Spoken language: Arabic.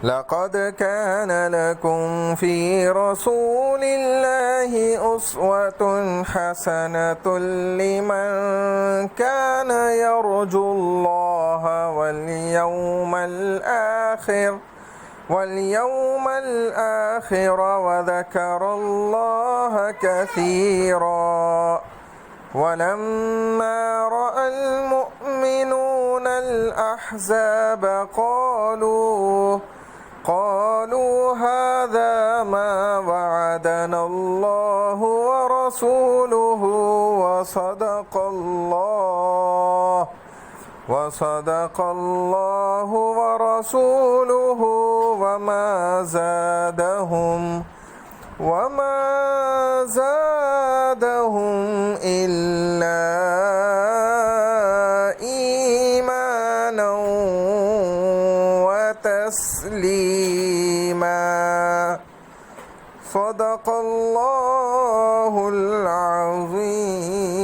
لقد كان لكم في رسول الله أسوة حسنة لمن كان يرجو الله واليوم الآخر وذكر الله كثيرا. ولما رأى المؤمنون الأحزاب قالوا هذا ما وعدنا الله ورسوله وصدق الله ورسوله وما زادهم إلا إيمانا وتسليما. صدق الله العظيم.